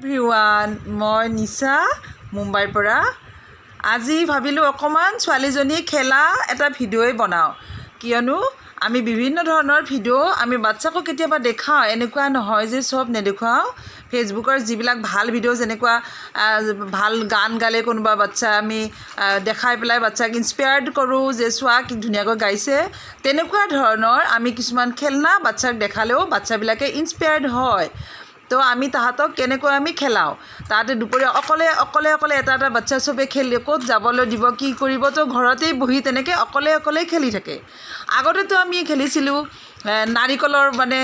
everyone মই নিশা মুম্বাইৰ পৰা আজি ভাবিলোঁ অকণমান ছোৱালীজনী খেলা এটা ভিডিঅ'ই বনাওঁ কিয়নো আমি বিভিন্ন ধৰণৰ ভিডিঅ' আমি বাচ্চাকো কেতিয়াবা দেখাওঁ এনেকুৱা নহয় যে সব নেদেখাওঁ ফেচবুকৰ যিবিলাক ভাল ভিডিঅ' যেনেকুৱা ভাল গান গালে কোনোবা বাচ্চা আমি দেখাই পেলাই বাচ্চাক ইনস্পায়াৰ্ড কৰোঁ যে চোৱা কি ধুনীয়াকৈ গাইছে তেনেকুৱা ধৰণৰ আমি কিছুমান খেলনা বাচ্চাক দেখালেও বাচ্চাবিলাকে ইনস্পায়াৰ্ড হয় তো আমি তাহাঁতক কেনেকৈ আমি খেলাওঁ তাহাঁতে দুপৰীয়া অকলে এটা বাচ্চা চবে খেলি ক'ত যাবলৈ দিব কি কৰিব তো ঘৰতেই বহি তেনেকৈ অকলে খেলি থাকে আগতেতো আমি খেলিছিলোঁ নাৰিকলৰ মানে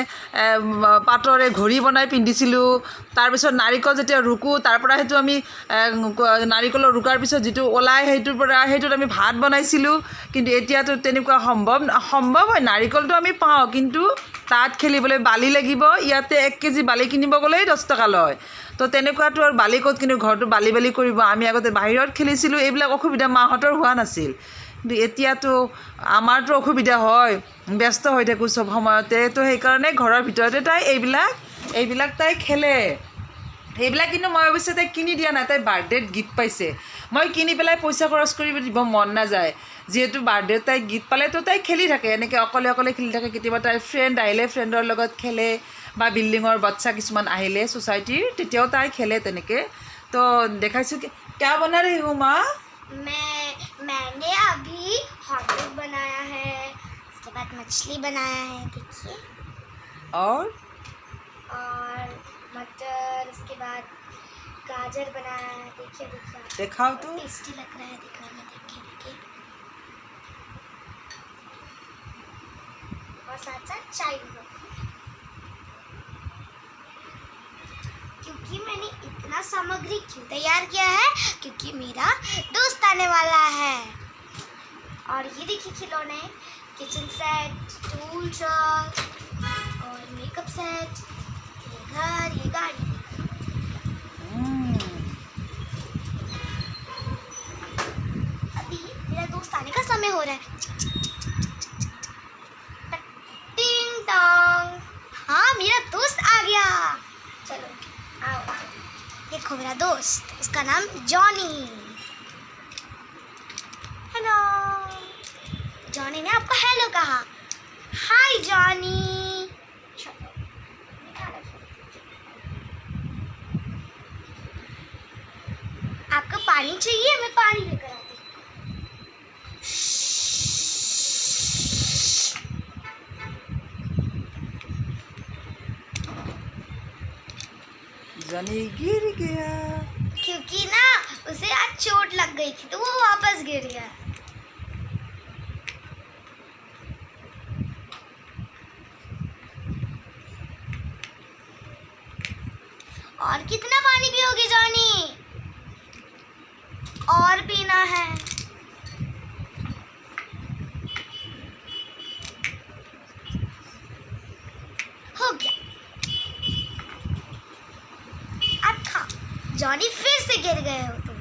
পাতৰে ঘড়ী বনাই পিন্ধিছিলোঁ তাৰপিছত নাৰিকল যেতিয়া ৰুকোঁ তাৰ পৰা সেইটো আমি নাৰিকলৰ ৰুকাৰ পিছত যিটো ওলাই সেইটোত আমি ভাত বনাইছিলোঁ কিন্তু এতিয়াতো তেনেকুৱা সম্ভৱ হয় নাৰিকলটো আমি পাওঁ কিন্তু তাত খেলিবলৈ বালি লাগিব ইয়াতে 1 কেজি বালি কিনিব গ'লেই 10 টকা লয় তো তেনেকুৱাতো আৰু বালি ক'ত কিন্তু ঘৰটো বালি কৰিব আমি আগতে বাহিৰত খেলিছিলোঁ এইবিলাক অসুবিধা মাহঁতৰ হোৱা নাছিল কিন্তু এতিয়াতো আমাৰতো অসুবিধা হয় ব্যস্ত হৈ থাকোঁ চব সময়তে তো সেইকাৰণে ঘৰৰ ভিতৰতে তাই এইবিলাক তাই খেলে এইবিলাক কিন্তু মই অৱশ্যে তাই কিনি দিয়া নাই তাই বাৰ্থডেত গিফ্ট পাইছে মই কিনি পেলাই পইচা খৰচ কৰিব দিব মন নাযায় যিহেতু বাৰ্থডেত তাই গিফ্ট পালে তো তাই খেলি থাকে এনেকৈ অকলে খেলি থাকে কেতিয়াবা তাইৰ ফ্ৰেণ্ড আহিলে ফ্ৰেণ্ডৰ লগত খেলে বা বিল্ডিঙৰ বাচ্চা কিছুমান আহিলে ছ'চাইটিৰ তেতিয়াও তাই খেলে তেনেকৈ তো দেখাইছোঁ क्या बना रही हूँ माँ मैंने अभी हॉट डॉग बनाया है उसके बाद मछली बनाया है देखिए और मटर उसके बाद गाजर बनाया है देखिए दिखाओ तो टेस्टी लग रहा है दिखने में देखिए और साथ चाय भी क्योंकि मैंने इतना सामग्री क्यों तैयार किया है क्योंकि मेरा दोस्त आने वाला है और ये देखिए खिलौने किचन सेट टूल जग और मेकअप सेट ये घर ये गाड़ी अभी मेरा दोस्त आने का समय हो रहा है टिंग टोंग हाँ मेरा दोस्त आ गया चलो आओ देखो मेरा दोस्त उसका नाम जॉनी हेलो जॉनी ने आपको हेलो कहा हाय जॉनी आपको पानी चाहिए मैं पानी लेकर आती हूँ जनी गिर गया क्योंकि ना उसे आज चोट लग गई थी तो वो वापस गिर गया और कितना पानी पियोगे जॉनी और पीना है हो गया जॉनी फिर से गिर गए हो तुम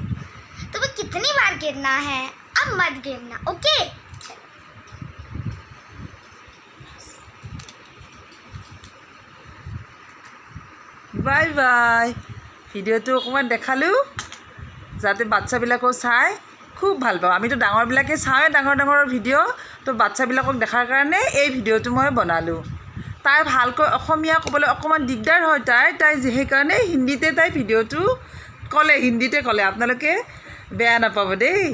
तो वो कितनी बार गिरना है अब मत गिरना ओके বাই বাই ভিডিঅ'টো অকণমান দেখালোঁ যাতে বাচ্চাবিলাকেও চাই খুব ভাল পাওঁ আমিতো ডাঙৰবিলাকে চাওঁৱে ডাঙৰ ভিডিঅ' তো বাচ্চাবিলাকক দেখাৰ কাৰণে এই ভিডিঅ'টো মই বনালোঁ তাই ভালকৈ অসমীয়া ক'বলৈ অকণমান দিগদাৰ হয় তাই সেইকাৰণে হিন্দীতে তাই ভিডিঅ'টো হিন্দীতে ক'লে আপোনালোকে বেয়া নাপাব দেই